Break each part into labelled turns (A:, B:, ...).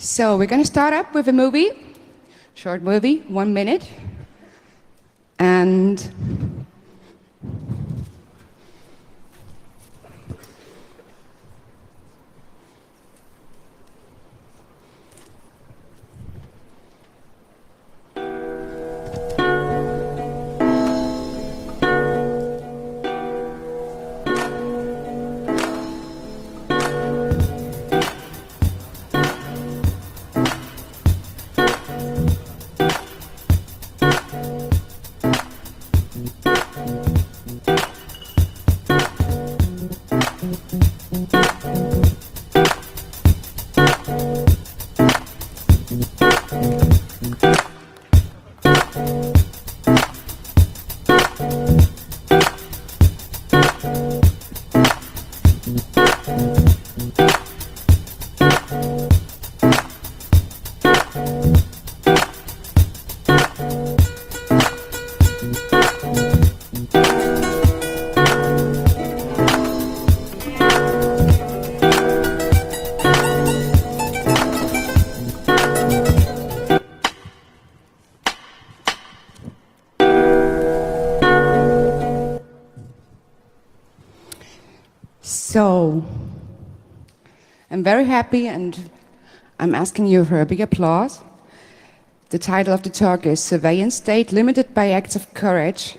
A: So we're going to start up with a movie, short movie, 1 minute. And so I'm very happy, and I'm asking you for a big applause. The title of the talk is Surveillance State Limited by Acts of Courage.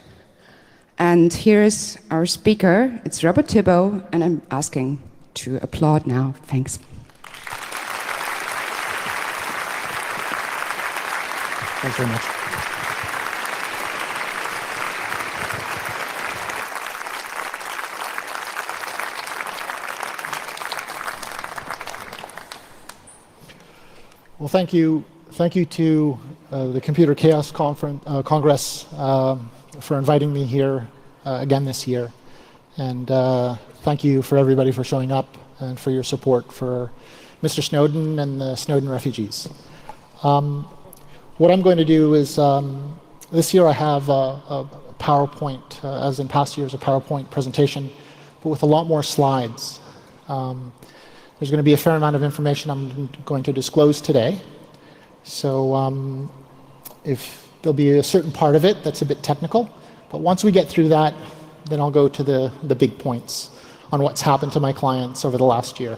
A: And here is our speaker. It's Robert Thibault, and I'm asking to applaud now. Thanks.
B: Thanks very much. Well, thank you to the Computer Chaos Congress for inviting me here again this year. And thank you for everybody for showing up and for your support for Mr. Snowden and the Snowden refugees. What I'm going to do is, this year I have a PowerPoint, as in past years, a PowerPoint presentation, but with a lot more slides. There's going to be a fair amount of information I'm going to disclose today. So if there'll be a certain part of it that's a bit technical, but once we get through that, then I'll go to the big points on what's happened to my clients over the last year.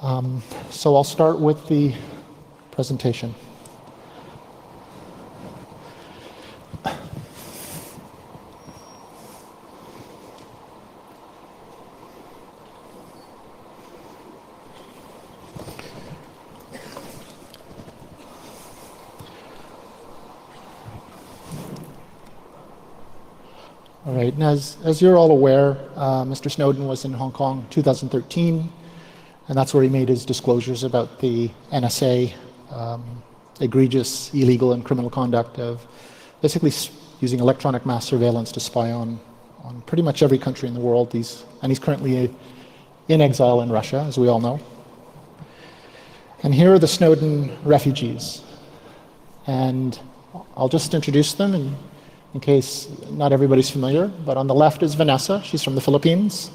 B: So I'll start with the presentation. All right, and as you're all aware, Mr. Snowden was in Hong Kong 2013, and that's where he made his disclosures about the NSA egregious, illegal, and criminal conduct of basically using electronic mass surveillance to spy on pretty much every country in the world. And he's currently in exile in Russia, as we all know. And here are the Snowden refugees. And I'll just introduce them in case not everybody's familiar, but on the left is Vanessa. She's from the Philippines.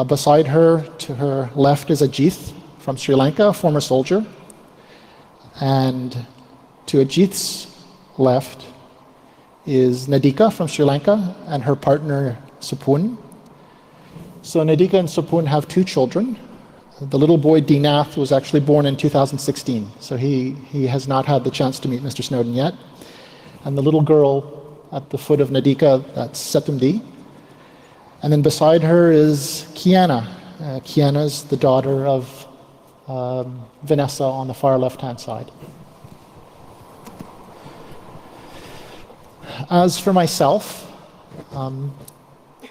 B: Beside her, to her left, is Ajith from Sri Lanka, a former soldier. And to Ajith's left is Nadika from Sri Lanka and her partner Supun. So Nadika and Supun have 2 children. The little boy Dinath was actually born in 2016, so he has not had the chance to meet Mr. Snowden yet. And the little girl at the foot of Nadika, that's Setumdi. And then beside her is Kiana. Kiana's the daughter of Vanessa on the far left-hand side. As for myself,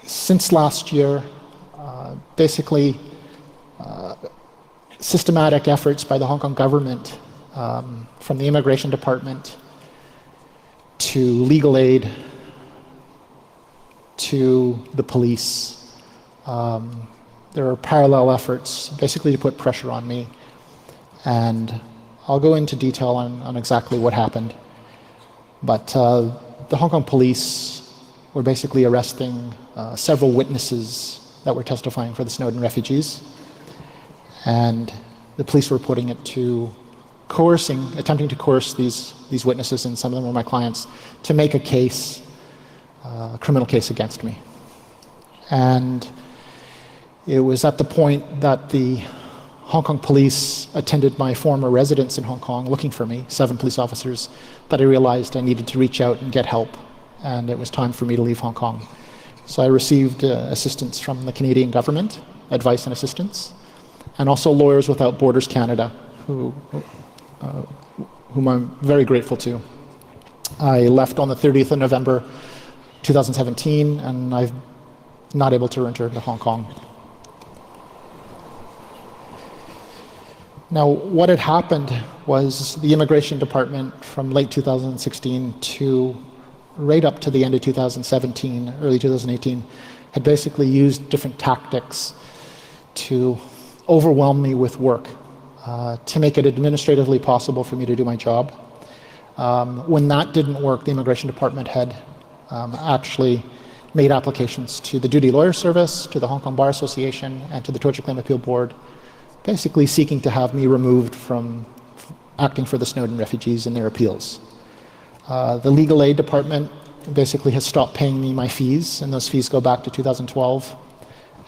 B: since last year, basically systematic efforts by the Hong Kong government, from the immigration department to legal aid, to the police. There are parallel efforts basically to put pressure on me, and I'll go into detail on exactly what happened. But the Hong Kong police were basically arresting several witnesses that were testifying for the Snowden refugees, and the police were putting it to attempting to coerce these witnesses, and some of them were my clients, to make a case, a criminal case against me. And it was at the point that the Hong Kong police attended my former residence in Hong Kong looking for me, 7 police officers, that I realized I needed to reach out and get help, and it was time for me to leave Hong Kong. So I received assistance from the Canadian government, advice and assistance, and also Lawyers Without Borders Canada, whom I'm very grateful to. I left on the 30th of November 2017, and I'm not able to return to Hong Kong. Now, what had happened was the Immigration Department from late 2016 to right up to the end of 2017, early 2018, had basically used different tactics to overwhelm me with work, to make it administratively possible for me to do my job. When that didn't work, the Immigration Department had actually made applications to the Duty Lawyer Service, to the Hong Kong Bar Association, and to the Torture Claim Appeal Board, basically seeking to have me removed from acting for the Snowden refugees in their appeals. The Legal Aid Department basically has stopped paying me my fees, and those fees go back to 2012.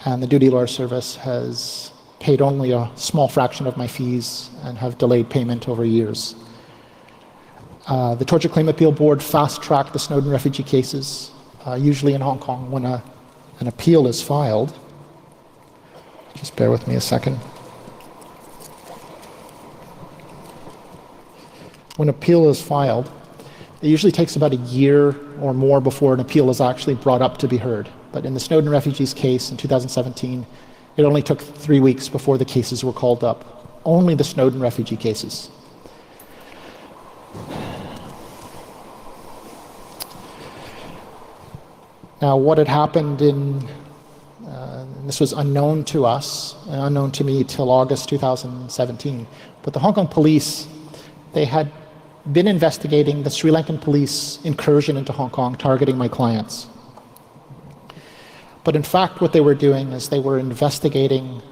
B: And the Duty Lawyer Service has paid only a small fraction of my fees and have delayed payment over years. The Torture Claim Appeal Board fast-tracked the Snowden refugee cases, usually in Hong Kong when an appeal is filed. Just bear with me a second. When an appeal is filed, it usually takes about a year or more before an appeal is actually brought up to be heard. But in the Snowden refugees case in 2017, it only took 3 weeks before the cases were called up. Only the Snowden refugee cases. Now, what had happened this was unknown to us, and unknown to me till August 2017, but the Hong Kong police, they had been investigating the Sri Lankan police incursion into Hong Kong, targeting my clients. But in fact, what they were doing is they were investigating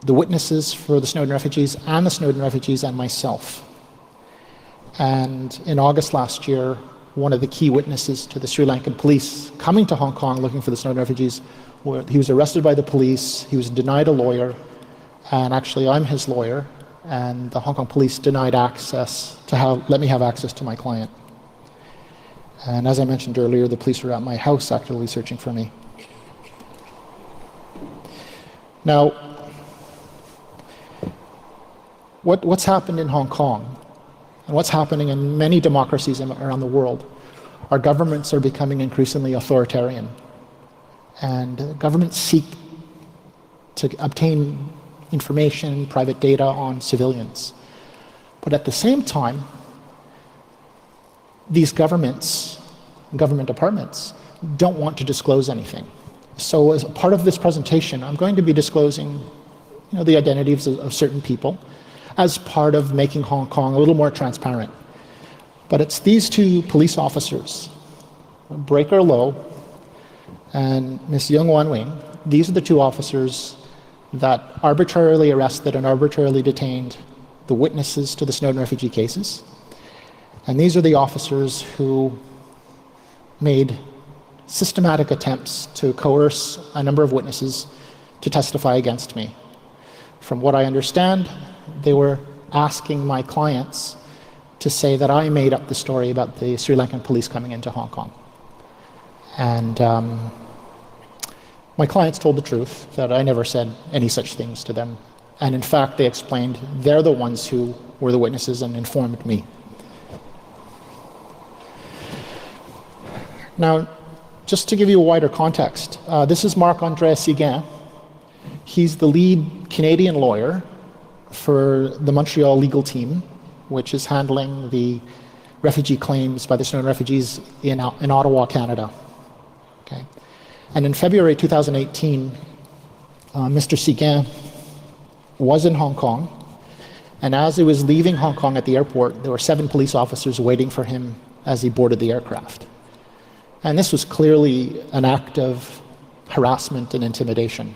B: the witnesses for the Snowden refugees and myself. And in August last year, one of the key witnesses to the Sri Lankan police coming to Hong Kong looking for the Snowden refugees, he was arrested by the police, he was denied a lawyer, and actually I'm his lawyer, and the Hong Kong police denied access let me have access to my client. And as I mentioned earlier, the police were at my house actively searching for me. Now, what's happened in Hong Kong, and what's happening in many democracies around the world, our governments are becoming increasingly authoritarian. And governments seek to obtain information, private data on civilians. But at the same time, these government departments don't want to disclose anything. So as a part of this presentation, I'm going to be disclosing the identities of certain people as part of making Hong Kong a little more transparent. But it's these 2 police officers, Breaker Low and Ms. Yung Wan Wing. These are the 2 officers that arbitrarily arrested and arbitrarily detained the witnesses to the Snowden refugee cases. And these are the officers who made systematic attempts to coerce a number of witnesses to testify against me. From what I understand, they were asking my clients to say that I made up the story about the Sri Lankan police coming into Hong Kong. And my clients told the truth, that I never said any such things to them. And in fact, they explained they're the ones who were the witnesses and informed me. Now, just to give you a wider context, this is Marc-André Seguin. He's the lead Canadian lawyer for the Montreal legal team, which is handling the refugee claims by the Snowden refugees in Ottawa, Canada. Okay. And in February 2018, Mr. Seguin was in Hong Kong, and as he was leaving Hong Kong at the airport, there were 7 police officers waiting for him as he boarded the aircraft. And this was clearly an act of harassment and intimidation.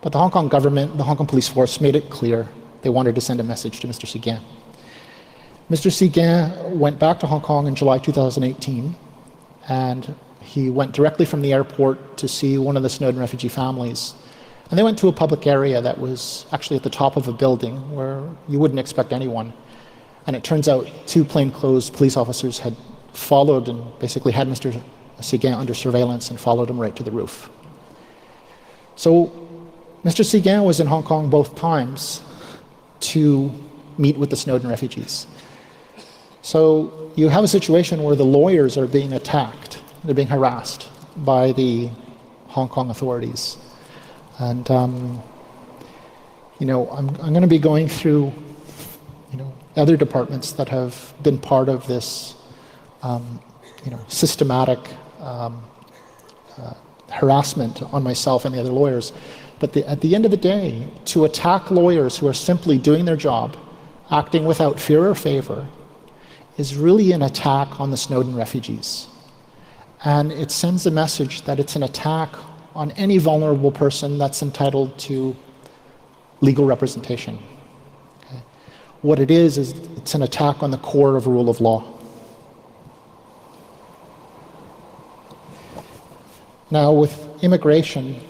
B: But the Hong Kong government, the Hong Kong police force, made it clear they wanted to send a message to Mr. Seguin. Mr. Seguin went back to Hong Kong in July 2018, and he went directly from the airport to see one of the Snowden refugee families. And they went to a public area that was actually at the top of a building where you wouldn't expect anyone. And it turns out 2 plainclothes police officers had followed and basically had Mr. Seguin under surveillance and followed him right to the roof. So Mr. Seguin was in Hong Kong both times to meet with the Snowden refugees. So you have a situation where the lawyers are being attacked, they're being harassed by the Hong Kong authorities. And I'm going to be going through other departments that have been part of this systematic harassment on myself and the other lawyers. But at the end of the day, to attack lawyers who are simply doing their job, acting without fear or favor, is really an attack on the Snowden refugees. And it sends a message that it's an attack on any vulnerable person that's entitled to legal representation. Okay? What it is it's an attack on the core of rule of law. Now, with immigration,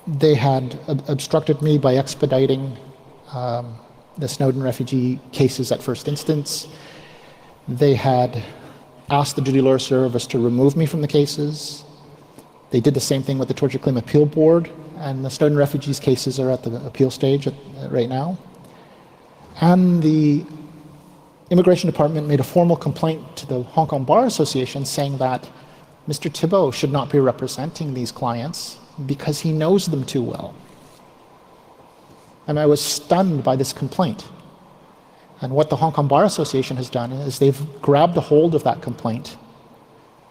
B: they had obstructed me by expediting the Snowden refugee cases at first instance. They had asked the Duty Lawyer Service to remove me from the cases. They did the same thing with the Torture Claim Appeal Board, and the Snowden refugees cases are at the appeal stage right now. And the Immigration Department made a formal complaint to the Hong Kong Bar Association saying that Mr. Thibault should not be representing these clients because he knows them too well. And I was stunned by this complaint. And what the Hong Kong Bar Association has done is they've grabbed a hold of that complaint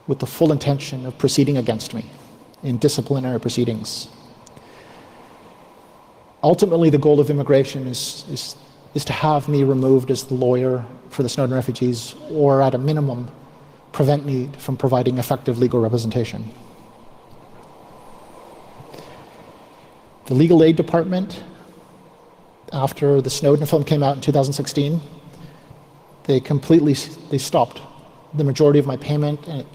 B: with the full intention of proceeding against me in disciplinary proceedings. Ultimately, the goal of immigration is to have me removed as the lawyer for the Snowden refugees, or at a minimum, prevent me from providing effective legal representation. The Legal Aid Department, after the Snowden film came out in 2016, they stopped the majority of my payment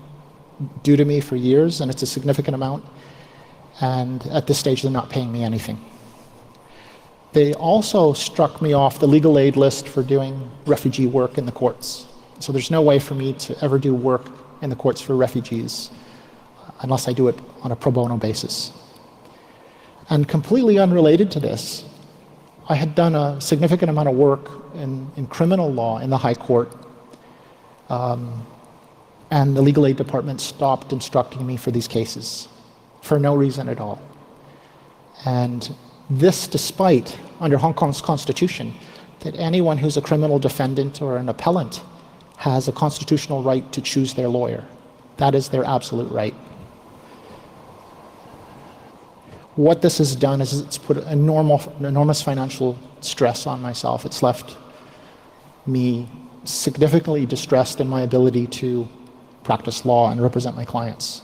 B: due to me for years, and it's a significant amount. And at this stage, they're not paying me anything. They also struck me off the legal aid list for doing refugee work in the courts. So there's no way for me to ever do work in the courts for refugees unless I do it on a pro bono basis. And completely unrelated to this, I had done a significant amount of work in criminal law in the High Court, and the Legal Aid Department stopped instructing me for these cases for no reason at all. And this despite, under Hong Kong's constitution, that anyone who's a criminal defendant or an appellant has a constitutional right to choose their lawyer. That is their absolute right. What this has done is it's put enormous financial stress on myself. It's left me significantly distressed in my ability to practice law and represent my clients.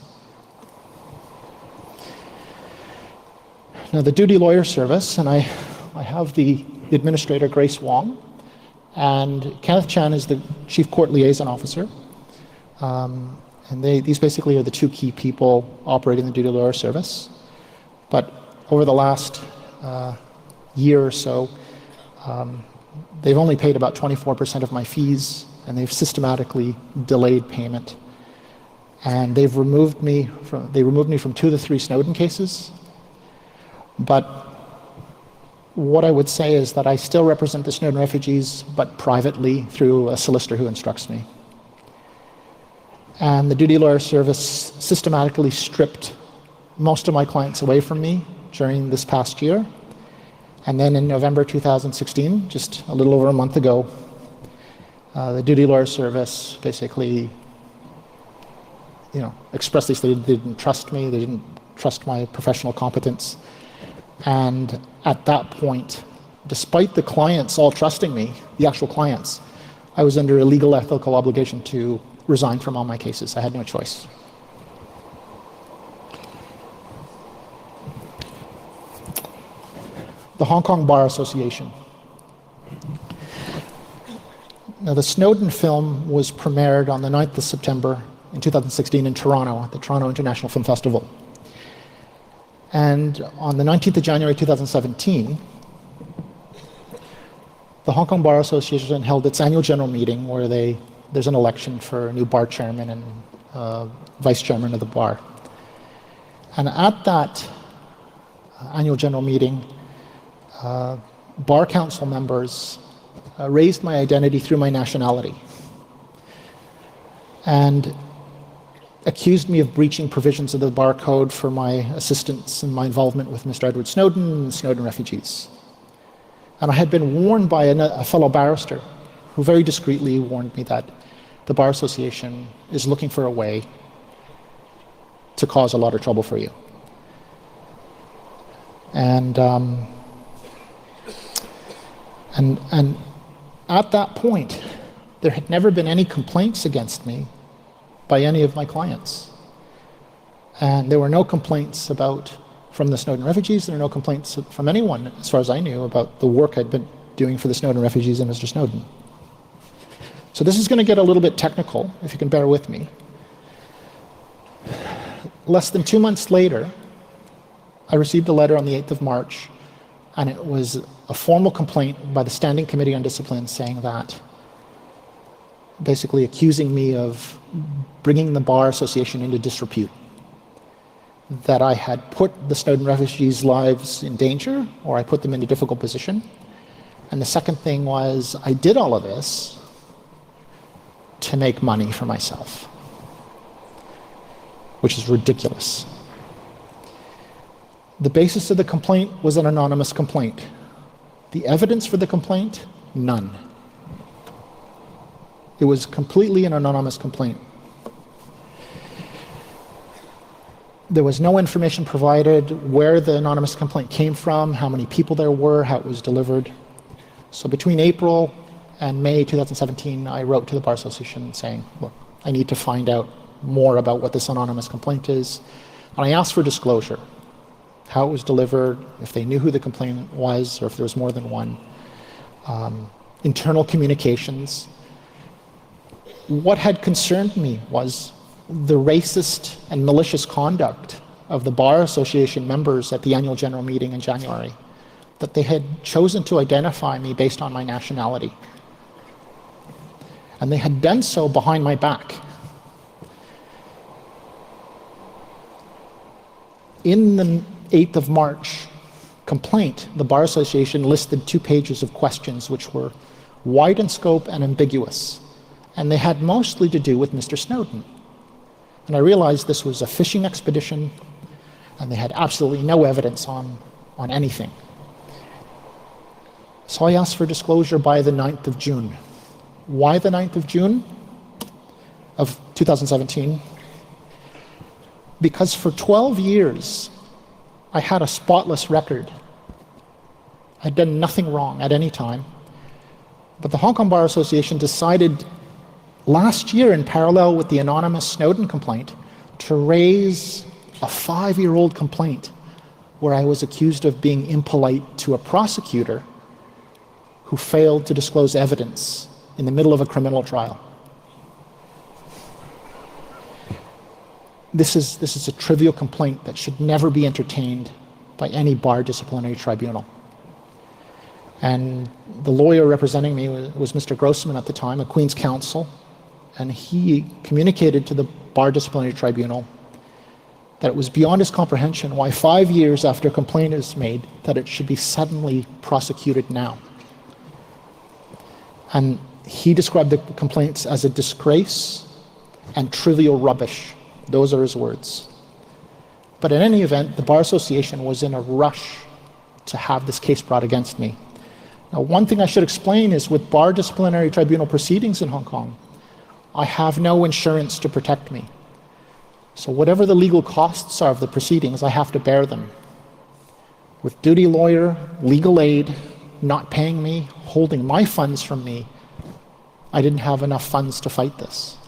B: Now, the Duty Lawyer Service, and I have the administrator, Grace Wong, and Kenneth Chan is the Chief Court Liaison Officer. And these basically are the 2 key people operating the Duty Lawyer Service. But over the last year or so, they've only paid about 24% of my fees, and they've systematically delayed payment. And they've removed me from 2 of the 3 Snowden cases. But what I would say is that I still represent the Snowden refugees, but privately through a solicitor who instructs me. And the Duty Lawyer Service systematically stripped most of my clients away from me during this past year. And then in November 2016, just a little over a month ago, the Duty Lawyer Service basically expressly stated they didn't trust me, they didn't trust my professional competence. And at that point, despite the clients all trusting me, the actual clients, I was under a legal ethical obligation to resign from all my cases. I had no choice. the Hong Kong Bar Association. Now, the Snowden film was premiered on the 9th of September in 2016 in Toronto, at the Toronto International Film Festival. And on the 19th of January 2017, the Hong Kong Bar Association held its annual general meeting where there's an election for a new bar chairman and vice chairman of the bar. And at that annual general meeting, bar council members raised my identity through my nationality and accused me of breaching provisions of the bar code for my assistance and my involvement with Mr. Edward Snowden and Snowden refugees. And I had been warned by a fellow barrister who very discreetly warned me that the Bar Association is looking for a way to cause a lot of trouble for you. And at that point, there had never been any complaints against me by any of my clients. And there were no complaints from the Snowden refugees. There were no complaints from anyone, as far as I knew, about the work I'd been doing for the Snowden refugees and Mr. Snowden. So this is going to get a little bit technical, if you can bear with me. Less than 2 months later, I received a letter on the 8th of March, and it was a formal complaint by the Standing Committee on Discipline saying that, basically accusing me of bringing the Bar Association into disrepute, that I had put the Snowden refugees' lives in danger, or I put them in a difficult position. And the second thing was, I did all of this to make money for myself, which is ridiculous. The basis of the complaint was an anonymous complaint. The evidence for the complaint, none. It was completely an anonymous complaint. There was no information provided where the anonymous complaint came from, how many people there were, how it was delivered. So between April and May 2017, I wrote to the Bar Association saying, look, I need to find out more about what this anonymous complaint is. And I asked for disclosure, how it was delivered, if they knew who the complainant was, or if there was more than one. Internal communications. What had concerned me was the racist and malicious conduct of the Bar Association members at the annual general meeting in January, that they had chosen to identify me based on my nationality. And they had done so behind my back. In the 8th of March complaint, the Bar Association listed 2 pages of questions which were wide in scope and ambiguous. And they had mostly to do with Mr. Snowden. And I realized this was a fishing expedition, and they had absolutely no evidence on anything. So I asked for disclosure by the 9th of June. Why the 9th of June of 2017? Because for 12 years, I had a spotless record. I'd done nothing wrong at any time. But the Hong Kong Bar Association decided last year, in parallel with the anonymous Snowden complaint, to raise a 5-year-old complaint where I was accused of being impolite to a prosecutor who failed to disclose evidence in the middle of a criminal trial. This is a trivial complaint that should never be entertained by any bar disciplinary tribunal. And the lawyer representing me was Mr. Grossman at the time, a Queen's Counsel, and he communicated to the Bar Disciplinary Tribunal that it was beyond his comprehension why 5 years after a complaint is made that it should be suddenly prosecuted now. And he described the complaints as a disgrace and trivial rubbish. Those are his words. But in any event, the Bar Association was in a rush to have this case brought against me. Now, one thing I should explain is with Bar Disciplinary Tribunal proceedings in Hong Kong, I have no insurance to protect me. So whatever the legal costs are of the proceedings, I have to bear them. With duty lawyer, legal aid, not paying me, holding my funds from me, I didn't have enough funds to fight this.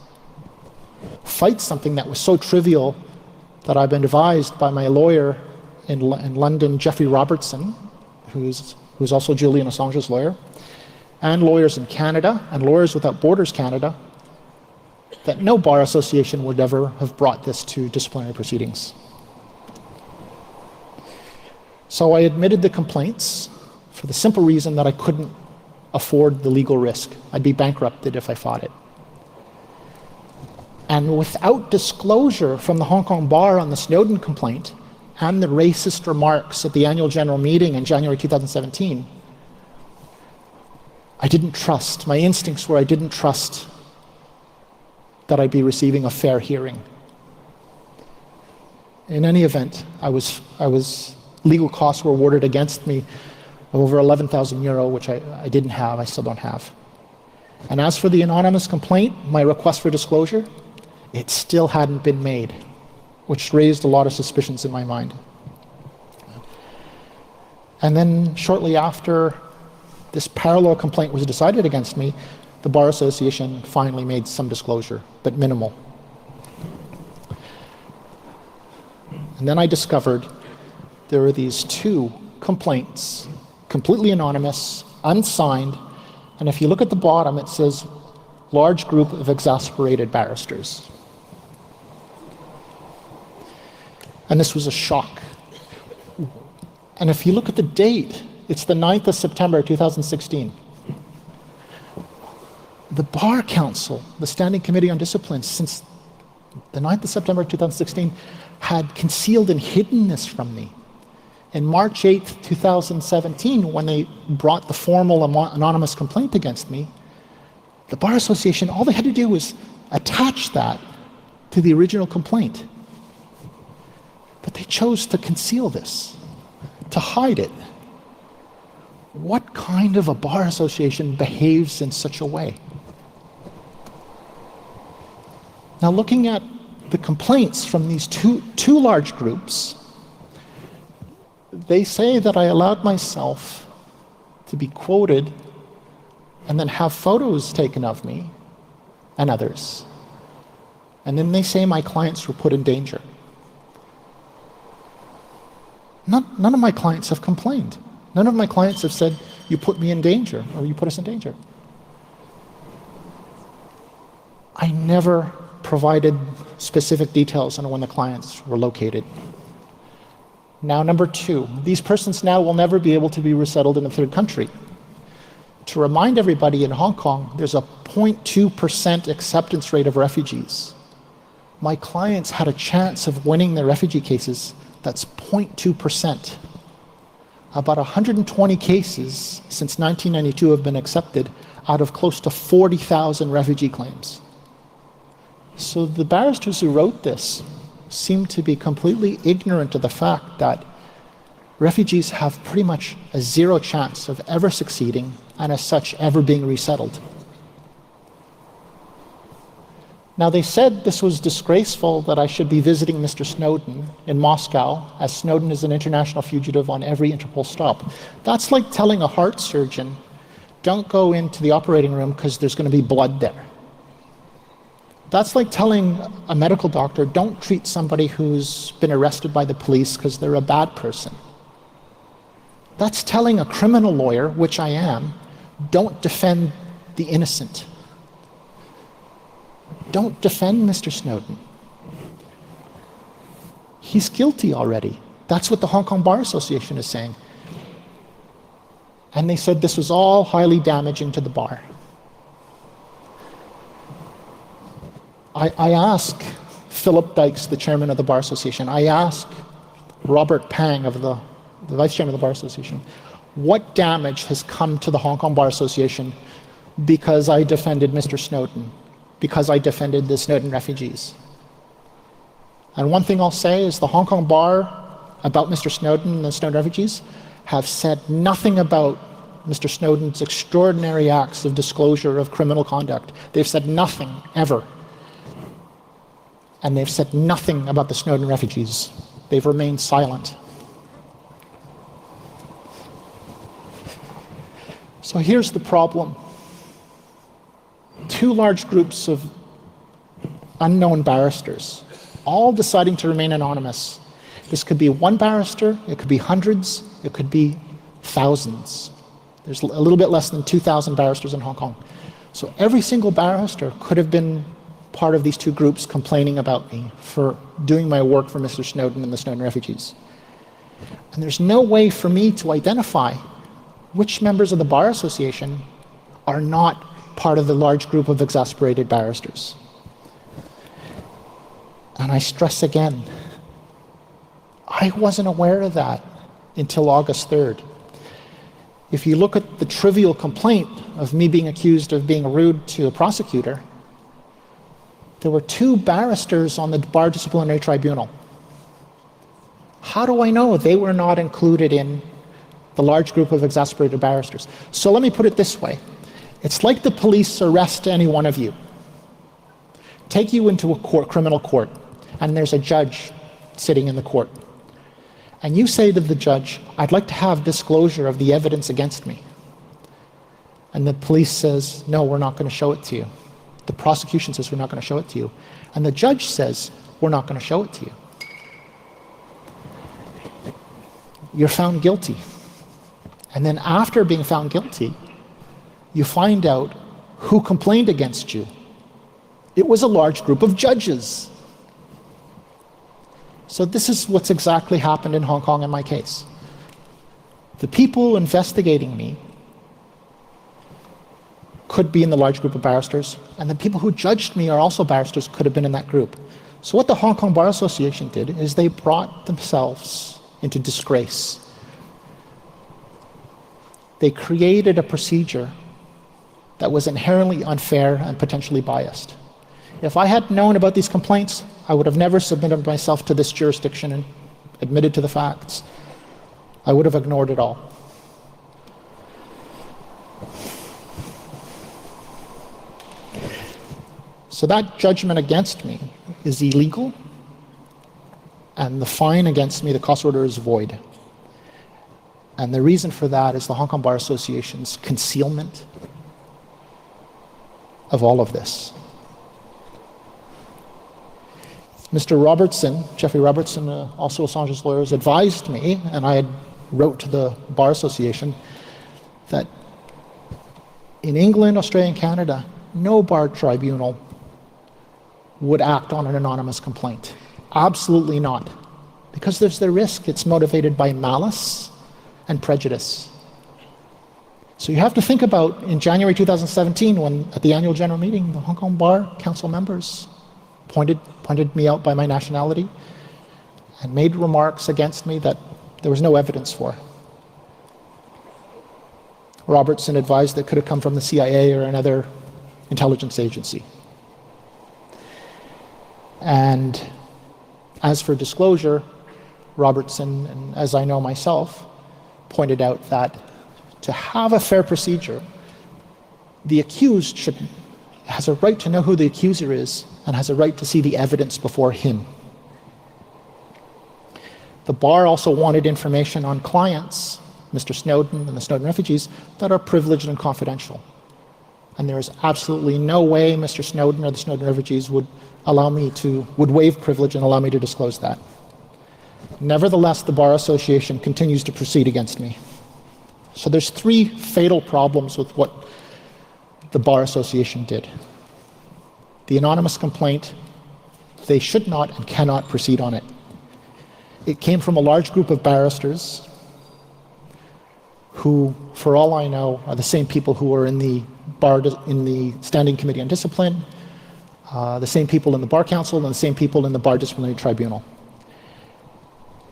B: Fight something that was so trivial that I've been advised by my lawyer in London, Jeffrey Robertson, who's also Julian Assange's lawyer, and lawyers in Canada, and Lawyers Without Borders Canada, that no bar association would ever have brought this to disciplinary proceedings. So I admitted the complaints for the simple reason that I couldn't afford the legal risk. I'd be bankrupted if I fought it. And without disclosure from the Hong Kong bar on the Snowden complaint and the racist remarks at the annual general meeting in January 2017, I didn't trust. My instincts were I didn't trust that I'd be receiving a fair hearing. In any event, legal costs were awarded against me of over 11,000 euro, which I didn't have, I still don't have. And as for the anonymous complaint, my request for disclosure, it still hadn't been made, which raised a lot of suspicions in my mind. And then shortly after this parallel complaint was decided against me, the Bar Association finally made some disclosure, but minimal. And then I discovered there were these 2 complaints, completely anonymous, unsigned, and if you look at the bottom, it says, large group of exasperated barristers. And this was a shock. And if you look at the date, it's the 9th of September 2016. The Bar Council, the Standing Committee on Discipline, since the 9th of September 2016, had concealed and hidden this from me. In March 8th, 2017, when they brought the formal anonymous complaint against me, the Bar Association, all they had to do was attach that to the original complaint. But they chose to conceal this, to hide it. What kind of a bar association behaves in such a way? Now, looking at the complaints from these two large groups, they say that I allowed myself to be quoted and then have photos taken of me and others. And then they say my clients were put in danger. None of my clients have complained. None of my clients have said, you put me in danger, or you put us in danger. I never provided specific details on when the clients were located. Now, number 2, these persons now will never be able to be resettled in a third country. To remind everybody, in Hong Kong, there's a 0.2% acceptance rate of refugees. My clients had a chance of winning their refugee cases. That's 0.2%. About 120 cases since 1992 have been accepted out of close to 40,000 refugee claims. So the barristers who wrote this seem to be completely ignorant of the fact that refugees have pretty much a 0 chance of ever succeeding and as such ever being resettled. Now, they said this was disgraceful that I should be visiting Mr. Snowden in Moscow, as Snowden is an international fugitive on every Interpol stop. That's like telling a heart surgeon, don't go into the operating room because there's going to be blood there. That's like telling a medical doctor, don't treat somebody who's been arrested by the police because they're a bad person. That's telling a criminal lawyer, which I am, don't defend the innocent. Don't defend Mr. Snowden. He's guilty already. That's what the Hong Kong Bar Association is saying. And they said this was all highly damaging to the bar. I asked Philip Dykes, the chairman of the Bar Association, I asked Robert Pang, of the vice chairman of the Bar Association, what damage has come to the Hong Kong Bar Association because I defended Mr. Snowden, because I defended the Snowden refugees? And one thing I'll say is the Hong Kong Bar, about Mr. Snowden and the Snowden refugees, have said nothing about Mr. Snowden's extraordinary acts of disclosure of criminal conduct. They've said nothing, ever. And they've said nothing about the Snowden refugees. They've remained silent. So here's the problem. 2 large groups of unknown barristers, all deciding to remain anonymous. This could be 1 barrister, it could be hundreds, it could be thousands. There's a little bit less than 2,000 barristers in Hong Kong. So every single barrister could have been part of these two groups complaining about me for doing my work for Mr. Snowden and the Snowden refugees. And there's no way for me to identify which members of the Bar Association are not part of the large group of exasperated barristers. And I stress again, I wasn't aware of that until August 3rd. If you look at the trivial complaint of me being accused of being rude to a prosecutor, there were 2 barristers on the Bar Disciplinary Tribunal. How do I know they were not included in the large group of exasperated barristers? So let me put it this way. It's like the police arrest any one of you, take you into a court, criminal court, and there's a judge sitting in the court. And you say to the judge, I'd like to have disclosure of the evidence against me. And the police says, no, we're not going to show it to you. The prosecution says, we're not going to show it to you. And the judge says, we're not going to show it to you. You're found guilty. And then after being found guilty, you find out who complained against you. It was a large group of judges. So this is what's exactly happened in Hong Kong in my case. The people investigating me could be in the large group of barristers, and the people who judged me are also barristers, could have been in that group. So what the Hong Kong Bar Association did is they brought themselves into disgrace. They created a procedure that was inherently unfair and potentially biased. If I had known about these complaints, I would have never submitted myself to this jurisdiction and admitted to the facts. I would have ignored it all. So that judgment against me is illegal, and the fine against me, the cost order, is void. And the reason for that is the Hong Kong Bar Association's concealment of all of this. Mr. Robertson, Jeffrey Robertson, also Assange's lawyers, advised me, and I had wrote to the Bar Association, that in England, Australia, and Canada, no bar tribunal would act on an anonymous complaint. Absolutely not. Because there's the risk it's motivated by malice and prejudice. So you have to think about, in January 2017, when at the annual general meeting, the Hong Kong Bar Council members pointed me out by my nationality and made remarks against me that there was no evidence for. Robertson advised that it could have come from the CIA or another intelligence agency. And as for disclosure, Robertson, and as I know myself, pointed out that to have a fair procedure, the accused has a right to know who the accuser is and has a right to see the evidence before him. The bar also wanted information on clients, Mr. Snowden and the Snowden refugees, that are privileged and confidential. And there is absolutely no way Mr. Snowden or the Snowden refugees would waive privilege and allow me to disclose that. Nevertheless, the Bar Association continues to proceed against me. So there's 3 fatal problems with what the Bar Association did. The anonymous complaint, they should not and cannot proceed on it. It came from a large group of barristers who, for all I know, are the same people who were in the Standing Committee on Discipline, the same people in the Bar Council, and the same people in the Bar Disciplinary Tribunal.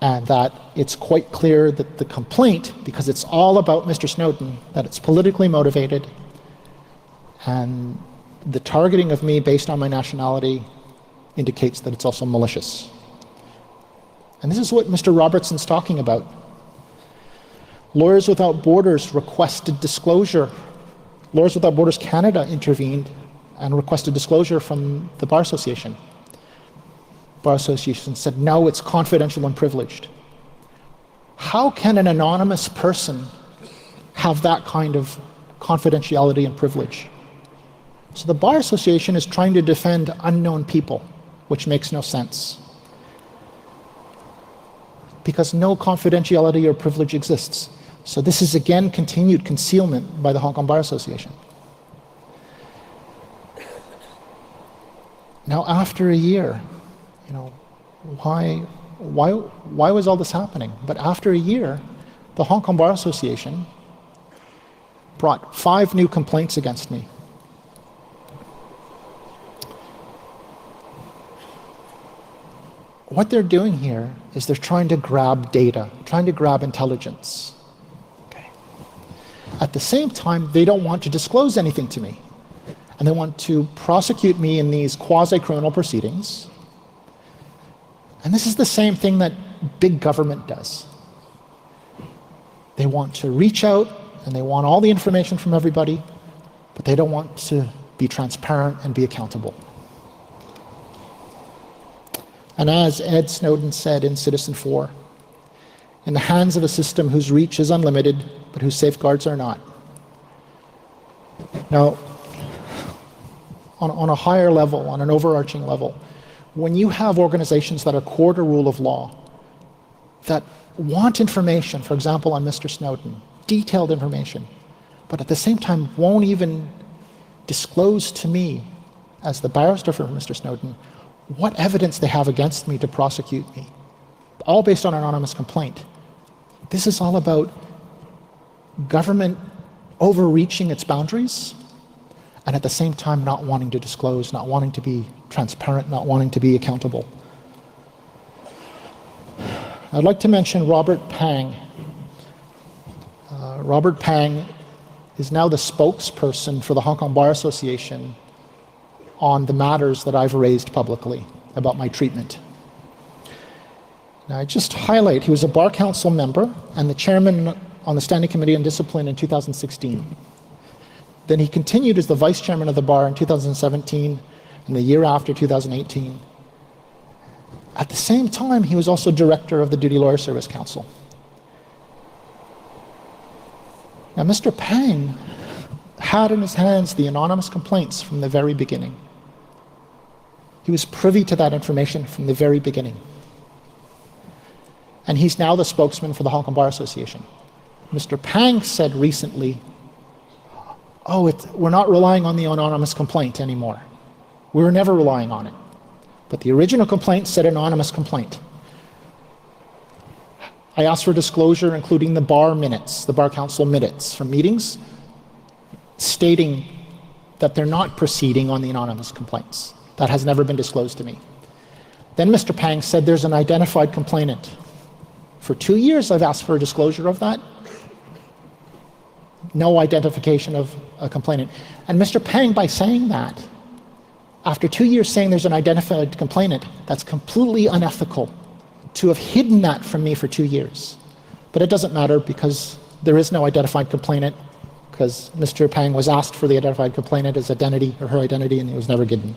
B: And that it's quite clear that the complaint, because it's all about Mr. Snowden, that it's politically motivated, and the targeting of me based on my nationality indicates that it's also malicious. And this is what Mr. Robertson's talking about. Lawyers Without Borders requested disclosure. Lawyers Without Borders Canada intervened and requested disclosure from the Bar Association. Bar Association said, no, it's confidential and privileged. How can an anonymous person have that kind of confidentiality and privilege? So the Bar Association is trying to defend unknown people, which makes no sense. Because no confidentiality or privilege exists. So this is again continued concealment by the Hong Kong Bar Association. Now after a year, why was all this happening? But after a year, the Hong Kong Bar Association brought 5 new complaints against me. What they're doing here is they're trying to grab data, trying to grab intelligence. Okay. At the same time, they don't want to disclose anything to me. And they want to prosecute me in these quasi-criminal proceedings. And this is the same thing that big government does. They want to reach out and they want all the information from everybody, but they don't want to be transparent and be accountable. And as Ed Snowden said in Citizen 4, in the hands of a system whose reach is unlimited, but whose safeguards are not. Now, on a higher level, on an overarching level, when you have organizations that are core to rule of law, that want information, for example, on Mr. Snowden, detailed information, but at the same time won't even disclose to me, as the barrister for Mr. Snowden, what evidence they have against me to prosecute me, all based on an anonymous complaint. This is all about government overreaching its boundaries and at the same time not wanting to disclose, not wanting to be transparent, not wanting to be accountable. I'd like to mention Robert Pang. Robert Pang is now the spokesperson for the Hong Kong Bar Association on the matters that I've raised publicly about my treatment. Now, I just highlight, he was a Bar Council member and the chairman on the Standing Committee on Discipline in 2016. Then he continued as the vice chairman of the bar in 2017 and the year after, 2018. At the same time, he was also director of the Duty Lawyer Service Council. Now, Mr. Pang had in his hands the anonymous complaints from the very beginning. He was privy to that information from the very beginning. And he's now the spokesman for the Hong Kong Bar Association. Mr. Pang said recently, we're not relying on the anonymous complaint anymore. We were never relying on it. But the original complaint said anonymous complaint. I asked for disclosure, including the bar minutes, the Bar Council minutes from meetings, stating that they're not proceeding on the anonymous complaints. That has never been disclosed to me. Then Mr. Pang said there's an identified complainant. For 2 years, I've asked for a disclosure of that. No identification of a complainant. And Mr. Pang, by saying that, after 2 years saying there's an identified complainant, that's completely unethical to have hidden that from me for 2 years. But it doesn't matter because there is no identified complainant, because Mr. Pang was asked for the identified complainant, his identity or her identity, and it was never given.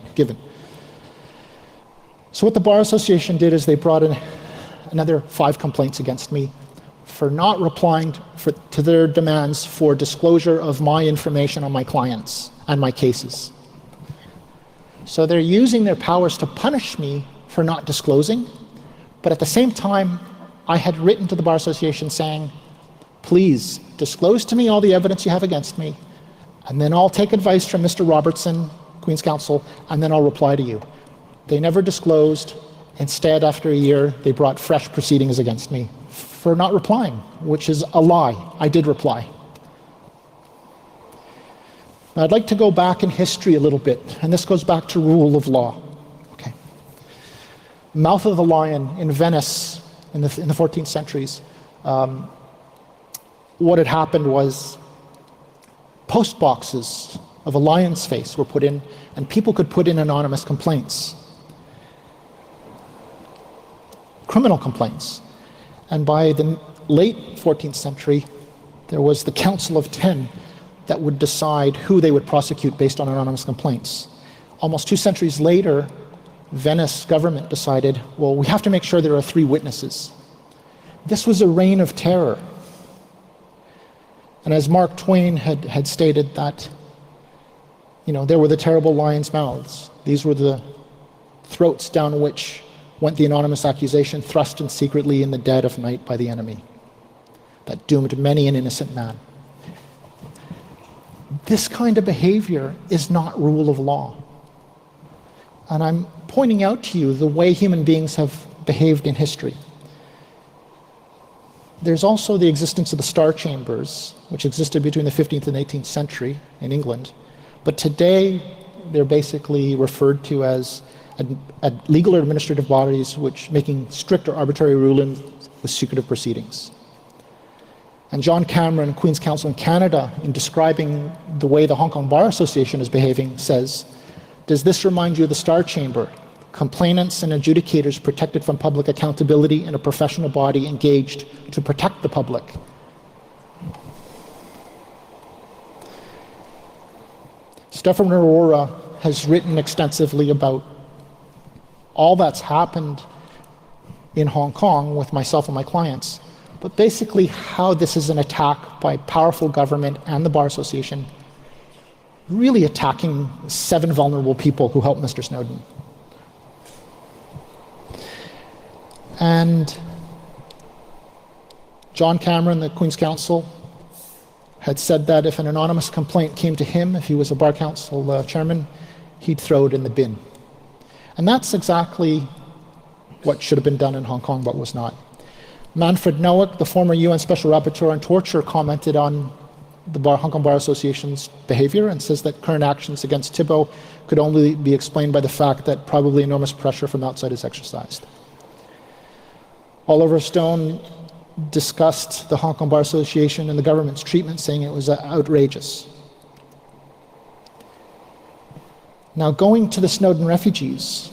B: So what the Bar Association did is they brought in another 5 complaints against me for not replying to their demands for disclosure of my information on my clients and my cases. So they're using their powers to punish me for not disclosing, but at the same time, I had written to the Bar Association saying, please disclose to me all the evidence you have against me, and then I'll take advice from Mr. Robertson, Queen's Counsel, and then I'll reply to you. They never disclosed. Instead, after a year, they brought fresh proceedings against me for not replying, which is a lie. I did reply. Now, I'd like to go back in history a little bit, and this goes back to rule of law. Okay. Mouth of the Lion in Venice in the 14th centuries. What had happened was post boxes of a lion's face were put in, and people could put in anonymous complaints, criminal complaints. And by the late 14th century, there was the Council of 10 that would decide who they would prosecute based on anonymous complaints. Almost 2 centuries later, Venice government decided, well, we have to make sure there are 3 witnesses. This was a reign of terror. And as Mark Twain had stated that, there were the terrible lions' mouths. These were the throats down which went the anonymous accusation, thrust in secretly in the dead of night by the enemy. That doomed many an innocent man. This kind of behavior is not rule of law. And I'm pointing out to you the way human beings have behaved in history. There's also the existence of the star chambers, which existed between the 15th and 18th century in England. But today, they're basically referred to as legal or administrative bodies which making strict or arbitrary rulings with secretive proceedings. And John Cameron, Queen's Counsel in Canada, in describing the way the Hong Kong Bar Association is behaving, says, "Does this remind you of the Star Chamber? Complainants and adjudicators protected from public accountability in a professional body engaged to protect the public." Stefan Aurora has written extensively about all that's happened in Hong Kong with myself and my clients, but basically how this is an attack by powerful government and the Bar Association, really attacking 7 vulnerable people who helped Mr. Snowden. And John Cameron, the Queen's Counsel, had said that if an anonymous complaint came to him, if he was a Bar Council chairman, he'd throw it in the bin. And that's exactly what should have been done in Hong Kong, but was not. Manfred Noack, the former UN Special Rapporteur on Torture, commented on the Hong Kong Bar Association's behavior and says that current actions against Thibault could only be explained by the fact that probably enormous pressure from outside is exercised. Oliver Stone discussed the Hong Kong Bar Association and the government's treatment, saying it was outrageous. Now, going to the Snowden refugees,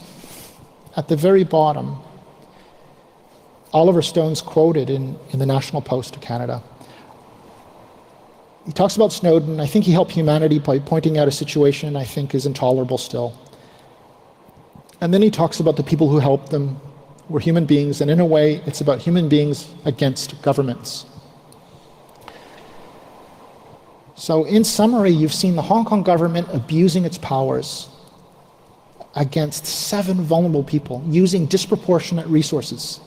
B: at the very bottom, Oliver Stone's quoted in the National Post of Canada. He talks about Snowden. I think he helped humanity by pointing out a situation I think is intolerable still. And then he talks about the people who helped them were human beings, and in a way, it's about human beings against governments. So in summary, you've seen the Hong Kong government abusing its powers against 7 vulnerable people, using disproportionate resources.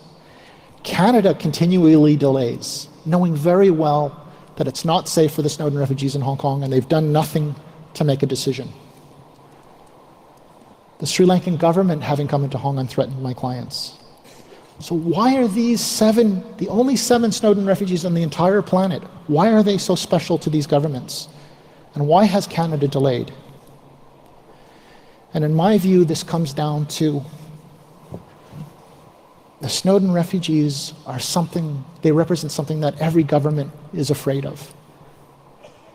B: Canada continually delays, knowing very well that it's not safe for the Snowden refugees in Hong Kong, and they've done nothing to make a decision. The Sri Lankan government, having come into Hong Kong, threatened my clients. So why are these 7, the only 7 Snowden refugees on the entire planet, why are they so special to these governments? And why has Canada delayed? And in my view, this comes down to the Snowden refugees are something, they represent something that every government is afraid of.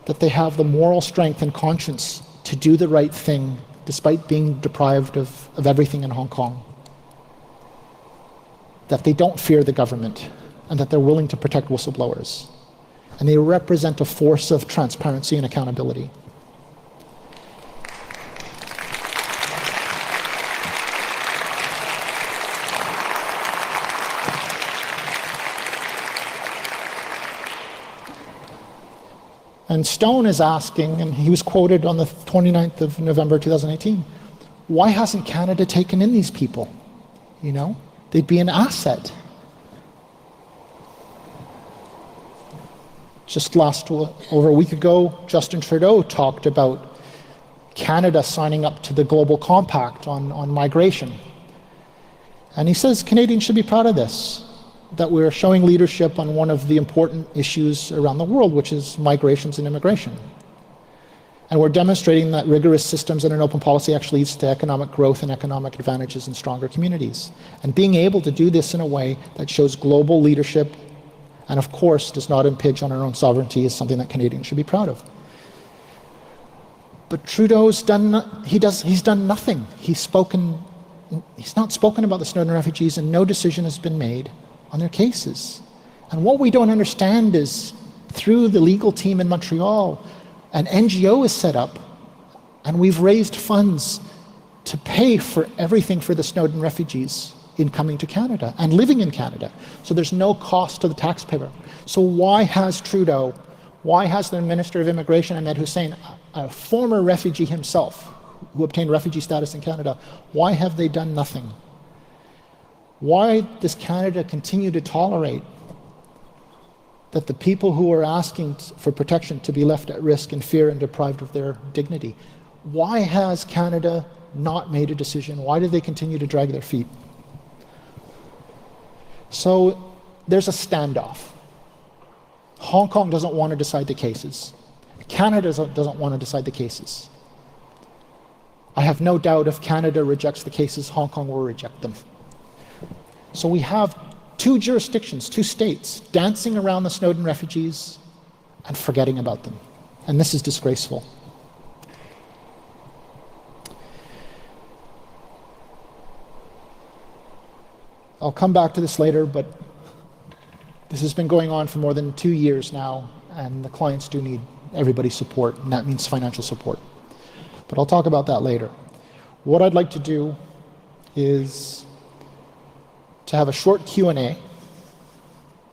B: That they have the moral strength and conscience to do the right thing despite being deprived of everything in Hong Kong. That they don't fear the government and that they're willing to protect whistleblowers. And they represent a force of transparency and accountability. And Stone is asking, and he was quoted on the 29th of November 2018, why hasn't Canada taken in these people? You know, they'd be an asset. Just over a week ago, Justin Trudeau talked about Canada signing up to the Global Compact on migration. And he says Canadians should be proud of this, that we're showing leadership on one of the important issues around the world, which is migrations and immigration. And we're demonstrating that rigorous systems and an open policy actually leads to economic growth and economic advantages in stronger communities. And being able to do this in a way that shows global leadership and, of course, does not impinge on our own sovereignty is something that Canadians should be proud of. But Trudeau's he's done nothing. He's not spoken about the Snowden refugees, and no decision has been made on their cases. And what we don't understand is, through the legal team in Montreal, an NGO is set up, and we've raised funds to pay for everything for the Snowden refugees in coming to Canada and living in Canada. So there's no cost to the taxpayer. So why has Trudeau, why has the Minister of Immigration, Ahmed Hussein, a former refugee himself, who obtained refugee status in Canada, why have they done nothing? Why does Canada continue to tolerate that the people who are asking for protection to be left at risk and fear and deprived of their dignity, why has Canada not made a decision? Why do they continue to drag their feet? So there's a standoff. Hong Kong doesn't want to decide the cases. Canada doesn't want to decide the cases. I have no doubt if Canada rejects the cases, Hong Kong will reject them. So we have two jurisdictions, two states, dancing around the Snowden refugees and forgetting about them. And this is disgraceful. I'll come back to this later, but this has been going on for more than 2 years now, and the clients do need everybody's support, and that means financial support. But I'll talk about that later. What I'd like to do is to have a short Q&A,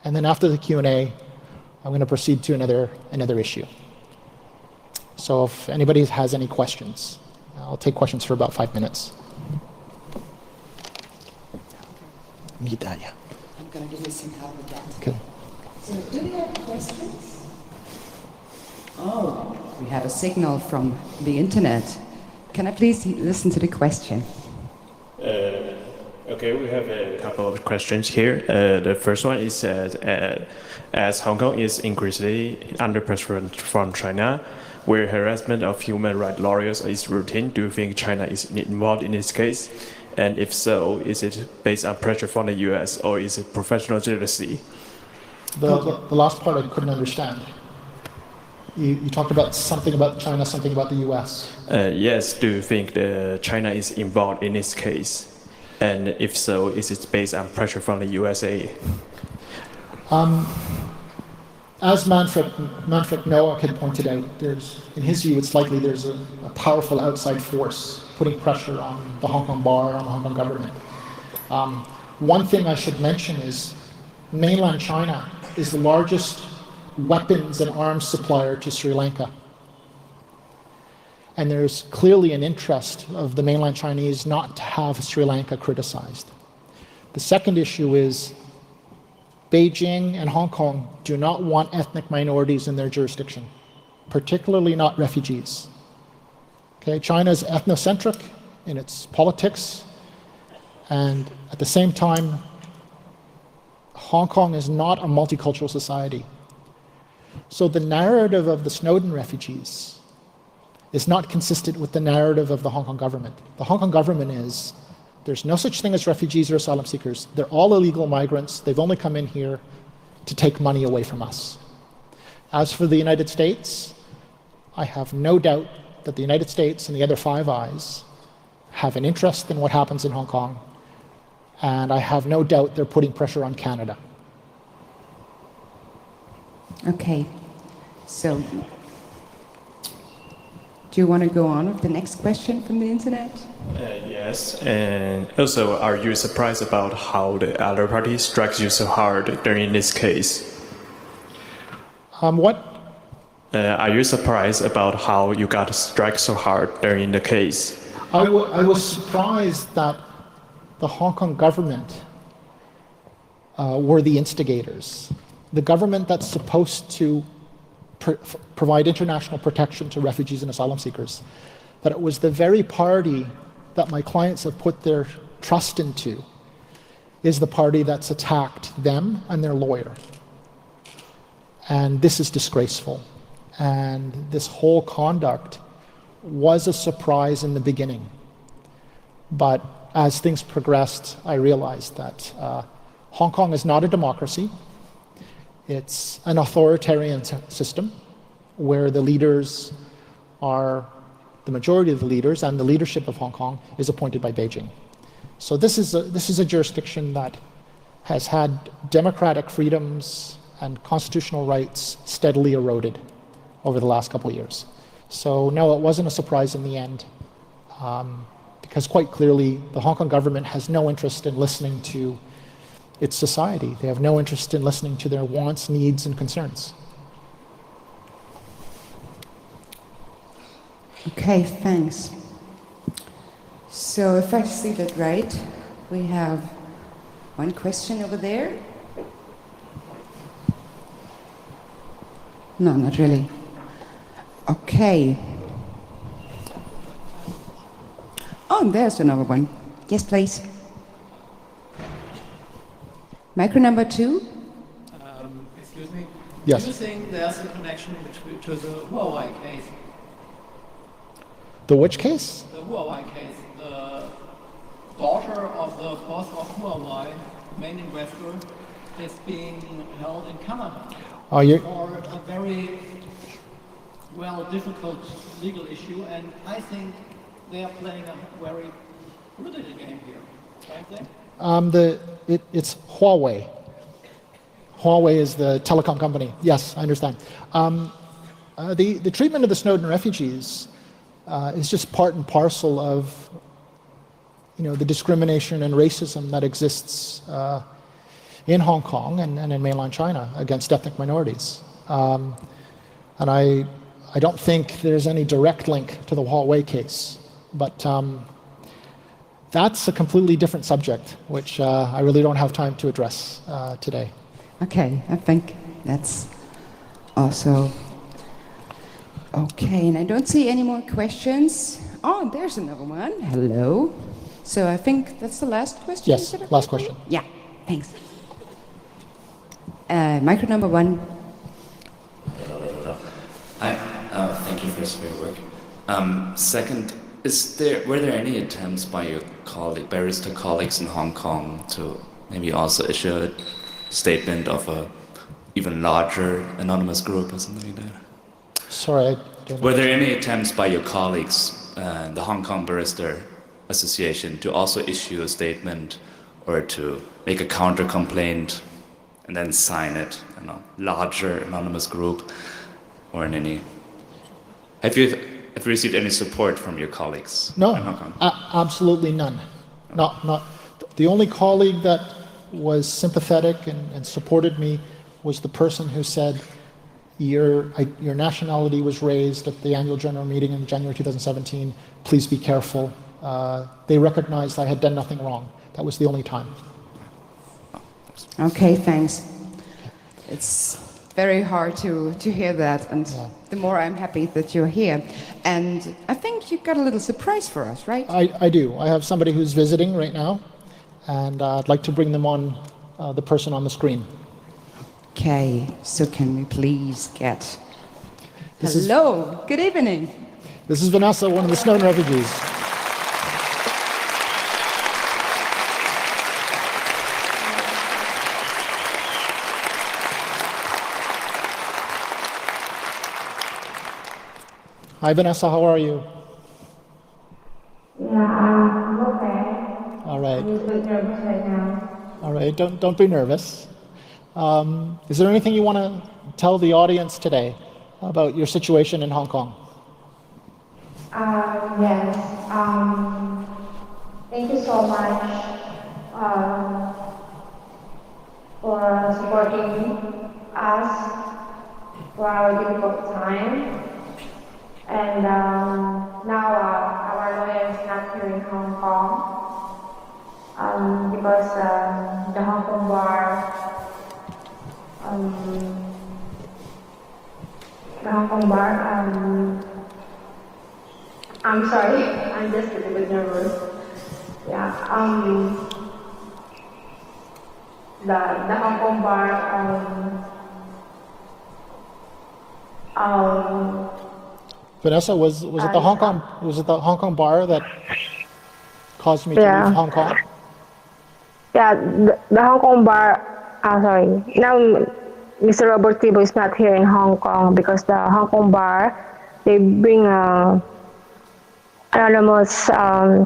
B: and then after the Q&A, I'm going to proceed to another issue. So if anybody has any questions, I'll take questions for about 5 minutes. Need that, yeah.
A: I'm going to give you some help with that.
B: Okay.
A: So do we have questions? Oh, we have a signal from the internet. Can I please listen to the question?
C: Okay, we have a couple of questions here. The first one is as Hong Kong is increasingly under pressure from China, where harassment of human rights lawyers is routine, do you think China is involved in this case? And if so, is it based on pressure from the US or is it professional jealousy?
B: The last part I couldn't understand. You talked about something about China, something about the US.
C: Yes, do you think China is involved in this case? And if so, is it based on pressure from the USA?
B: As Manfred Nowak had pointed out, in his view, it's likely there's a powerful outside force putting pressure on the Hong Kong bar, on the Hong Kong government. One thing I should mention is mainland China is the largest weapons and arms supplier to Sri Lanka. And there's clearly an interest of the mainland Chinese not to have Sri Lanka criticized. The second issue is Beijing and Hong Kong do not want ethnic minorities in their jurisdiction, particularly not refugees. Okay, China is ethnocentric in its politics, and at the same time, Hong Kong is not a multicultural society. So the narrative of the Snowden refugees is not consistent with the narrative of the Hong Kong government. The Hong Kong government is, there's no such thing as refugees or asylum seekers. They're all illegal migrants. They've only come in here to take money away from us. As for the United States, I have no doubt that the United States and the other Five Eyes have an interest in what happens in Hong Kong, and I have no doubt they're putting pressure on Canada.
A: Okay, so do you want to go on with the next question from the internet?
C: Yes, and also, are you surprised about how the other party strikes you so hard during this case?
B: What?
C: Are you surprised about how you got struck so hard during the case?
B: I was surprised that the Hong Kong government were the instigators. The government that's supposed to provide international protection to refugees and asylum seekers, that it was the very party that my clients have put their trust into is the party that's attacked them and their lawyer. And this is disgraceful. And this whole conduct was a surprise in the beginning. But as things progressed, I realized that Hong Kong is not a democracy. It's an authoritarian system where the leaders are, the majority of the leaders and the leadership of Hong Kong is appointed by Beijing. So this is a jurisdiction that has had democratic freedoms and constitutional rights steadily eroded over the last couple of years. So no, it wasn't a surprise in the end, because quite clearly the Hong Kong government has no interest in listening to its society. They have no interest in listening to their wants, needs, and concerns.
A: Okay, thanks. So if I see that right, we have one question over there. No, not really. Okay. Oh, there's another one. Yes, please. Micro number 2.
D: Excuse me?
B: Yes.
D: Do you think there's a connection to the Huawei case?
B: The which case?
D: The Huawei case. The daughter of the boss of Huawei, main investor, is being held in Canada
B: Oh, you
D: for a very, difficult legal issue, and I think they are playing a very political game here, don't they?
B: It's Huawei. Huawei is the telecom company. Yes, I understand. The treatment of the Snowden refugees is just part and parcel of, the discrimination and racism that exists in Hong Kong and in mainland China against ethnic minorities. And I don't think there's any direct link to the Huawei case, but that's a completely different subject, which I really don't have time to address today.
A: Okay, I think that's also okay. And I don't see any more questions. Oh, there's another one. Hello. So I think that's the last question.
B: Yes, last question.
A: Yeah, thanks. Micro number 1.
E: Hi, thank you first for your work. Second, were there any attempts by your barrister colleagues in Hong Kong to maybe also issue a statement of a even larger anonymous group or something like that?
B: Sorry, I don't.
E: Were there any attempts by your colleagues, the Hong Kong Barrister Association, to also issue a statement or to make a counter complaint and then sign it in a larger anonymous group, or in any? Have you received any support from your colleagues
B: No,
E: in Hong Kong?
B: Absolutely none. Not the only colleague that was sympathetic and supported me was the person who said, your nationality was raised at the annual general meeting in January 2017. Please be careful. They recognized I had done nothing wrong. That was the only time.
A: Okay, thanks. It's very hard to hear that, and the more I'm happy that you're here. And I think you've got a little surprise for us, right?
B: I do. I have somebody who's visiting right now, and I'd like to bring them on, the person on the screen.
A: Okay, so can we please get...
B: This is-
A: Hello, good evening.
B: This is Vanessa, one of the Snowden refugees. Hi, Vanessa. How are you?
F: Yeah, I'm okay.
B: All right.
F: I'm just a bit nervous right now.
B: All right. Don't be nervous. Is there anything you want to tell the audience today about your situation in Hong Kong?
F: Yes. Thank you so much for supporting us for our difficult time. And now our lawyer is not here in Hong Kong because the Hong Kong bar, I'm sorry, I'm just a little bit nervous. Yeah, the Hong Kong bar,
B: Vanessa, was it the Hong Kong bar that caused me to leave Hong Kong?
F: Yeah, the Hong Kong bar, sorry. Now, Mr. Robert Thibault is not here in Hong Kong because the Hong Kong bar, they bring anonymous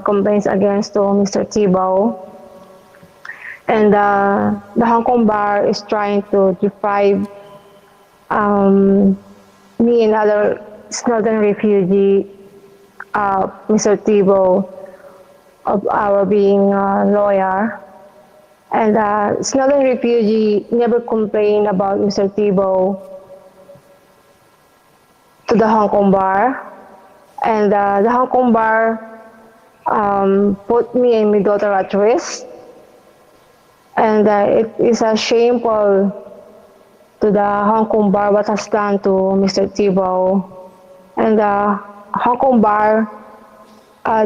F: complaints against Mr. Thibault. And the Hong Kong bar is trying to deprive me and other Snowden refugee, Mr. Thibault, of our being a lawyer. And Snowden refugee never complained about Mr. Thibault to the Hong Kong bar. And the Hong Kong bar put me and my daughter at risk. And it is shameful to the Hong Kong bar what has done to Mr. Thibault. And the Hong Kong bar,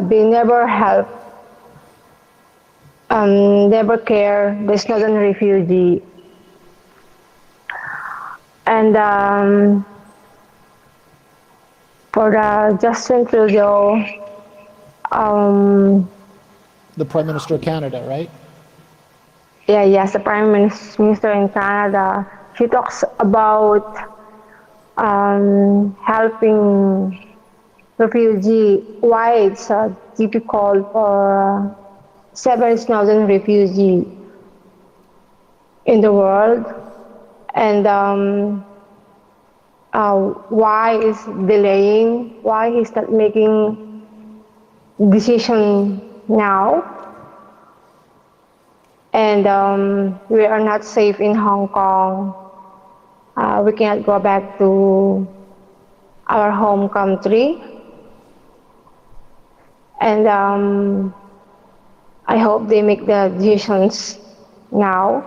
F: they never help, never care the Snowden refugee. And for Justin Trudeau,
B: The Prime Minister of Canada, right?
F: yes, the Prime Minister in Canada, she talks about helping refugee. Why it's difficult for 7 Snowden refugee in the world, and why is delaying, why he's not making decision now, and we are not safe in Hong Kong. We cannot go back to our home country, and I hope they make the decisions now.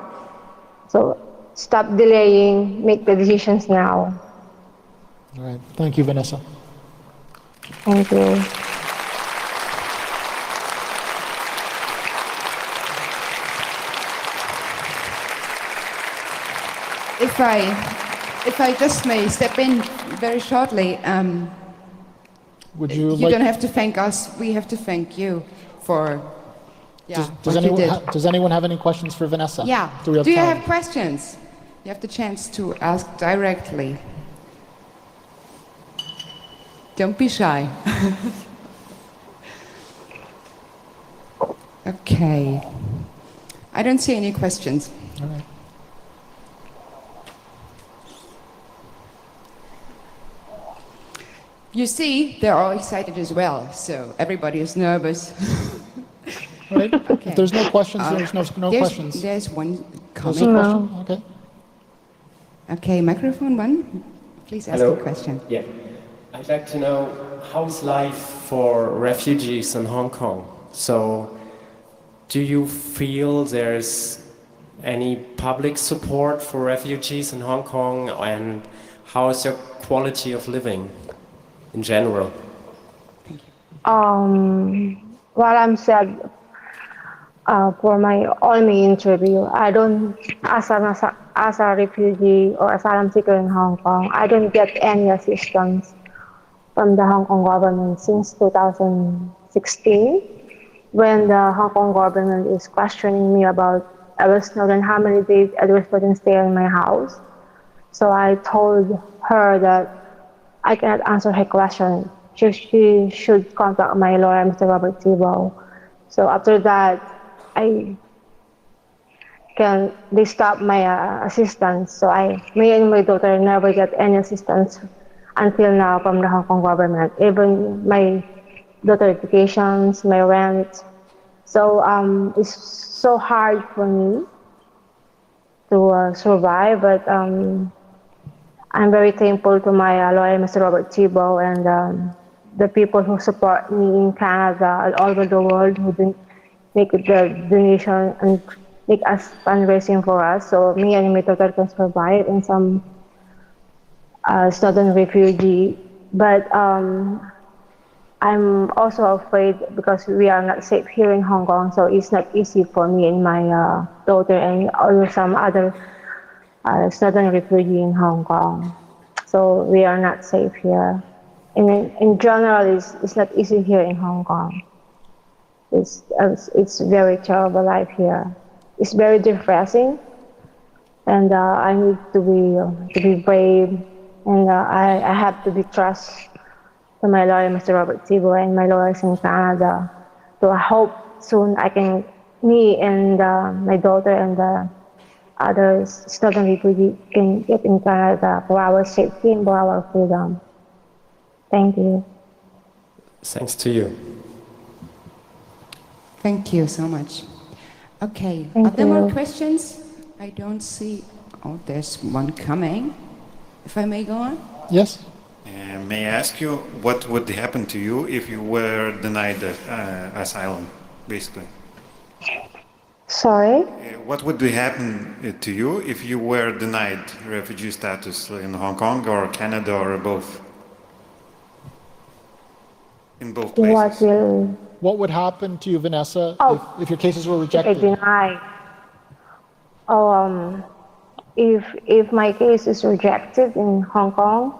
F: So stop delaying, make the decisions now.
B: All right. Thank you, Vanessa.
F: Thank you.
A: If I just may step in very shortly,
B: Would you
A: you
B: like?
A: don't have to thank us. We have to thank you for
B: Does
A: what you
B: anyone
A: did.
B: does anyone have any questions for Vanessa?
A: Yeah.
B: Do we have
A: you
B: time?
A: have questions? You have the chance to ask directly. Don't be shy. Okay. I don't see any questions.
B: All right.
A: You see, they're all excited as well, so everybody is nervous.
B: All right.
A: Okay.
B: If there's no questions, there's no questions.
A: There's one
B: There's a
A: comment.
B: question? Okay.
A: Okay, microphone one. Please ask
G: Hello?
A: a question.
G: Yeah. I'd like to know how's life for refugees in Hong Kong? So, do you feel there's any public support for refugees in Hong Kong, and how is your quality of living in general?
F: What I'm said for my only interview, I don't, as a refugee or asylum seeker in Hong Kong, I don't get any assistance from the Hong Kong government since 2016, when the Hong Kong government is questioning me about Edward Snowden, how many days Edward Snowden stay in my house. So I told her that I cannot answer her question. She should contact my lawyer, Mr. Robert Thibault. So after that, they stopped my assistance. So me and my daughter never get any assistance until now from the Hong Kong government. Even my daughter educations, my rent. So it's so hard for me to survive, but I'm very thankful to my lawyer, Mr. Robert Thibault, and the people who support me in Canada and all over the world who make the donation and make us fundraising for us, so me and my daughter can survive in some Snowden refugee. But I'm also afraid because we are not safe here in Hong Kong, so it's not easy for me and my daughter and also some other Snowden refugee in Hong Kong. So we are not safe here. In general, it's not easy here in Hong Kong. It's very terrible life here. It's very depressing, and I need to be brave, and I have to be trust to my lawyer, Mr. Robert Thibault, and my lawyers in Canada. So I hope soon me and my daughter and the other student refugee can get in Canada for our safety and for our freedom. Thank you.
G: Thanks to you.
A: Thank you so much. Okay,
F: Thank
A: are there more
F: you.
A: questions? I don't see. Oh, there's one coming. If I may go on?
B: Yes?
H: May I ask you what would happen to you if you were denied asylum, basically?
F: Sorry?
H: What would happen to you if you were denied refugee status in Hong Kong or Canada or both? In both places.
B: What would happen to you, Vanessa, if your cases were
F: If I
B: rejected?
F: deny. If my case is rejected in Hong Kong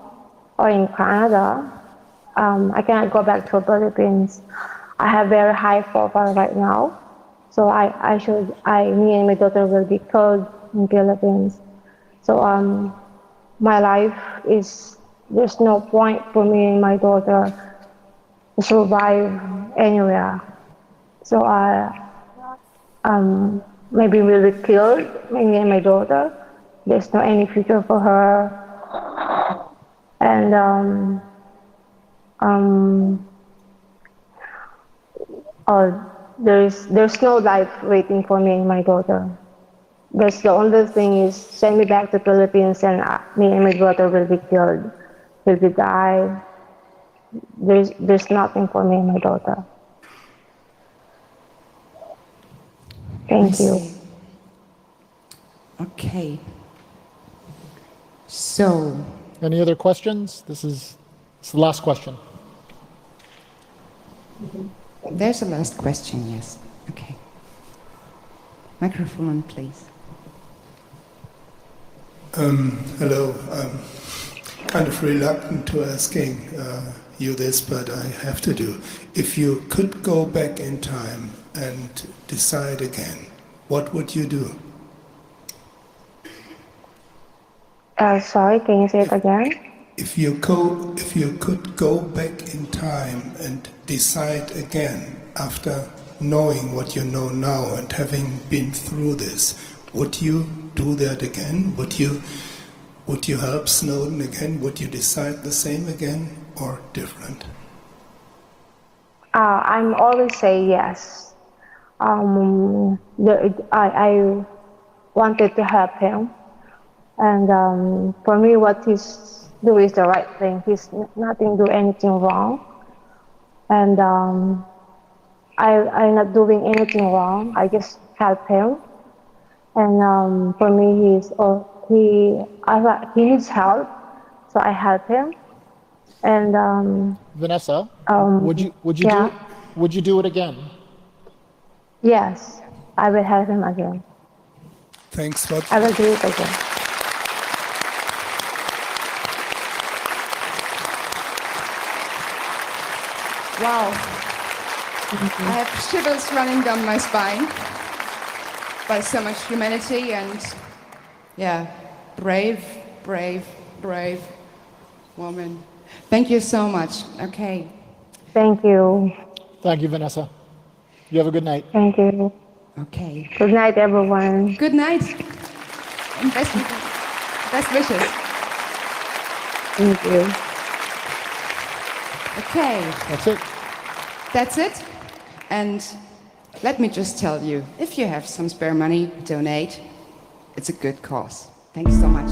F: or in Canada, I cannot go back to the Philippines. I have very high profile right now, so me and my daughter will be killed in Philippines. So my life there's no point for me and my daughter to survive anywhere. So maybe we'll be killed, me and my daughter. There's no any future for her, and there's no life waiting for me and my daughter. The only thing is send me back to Philippines, and me and my daughter will be killed, will be die. There's nothing for me and my daughter. Thank you.
A: Okay. So.
B: Any other questions? This is the last question.
A: There's a last question, yes. Okay. Microphone, please.
I: Hello. I'm kind of reluctant to asking you this, but I have to do. If you could go back in time and decide again, what would you do?
F: Sorry, can you say it again?
I: If you could go back in time and decide again after knowing what you know now and having been through this, would you do that again? Would you help Snowden again? Would you decide the same again or different?
F: I'm always say yes. I wanted to help him, and for me, what he's do is the right thing. He's nothing do anything wrong, and I'm not doing anything wrong. I just help him, and for me, he needs help, so I help him. And
B: Vanessa, would you do it again?
F: Yes, I will help him again.
I: Thanks.
F: I will do it again.
A: Wow. I have shivers running down my spine by so much humanity and, brave woman. Thank you so much. Okay.
F: Thank you.
B: Thank you, Vanessa. You have a good night.
F: Thank you.
A: Okay.
F: Good night, everyone.
A: Good night. And best wishes.
F: Thank you.
A: Okay.
B: That's it.
A: That's it. And let me just tell you, if you have some spare money, donate. It's a good cause. Thanks so much.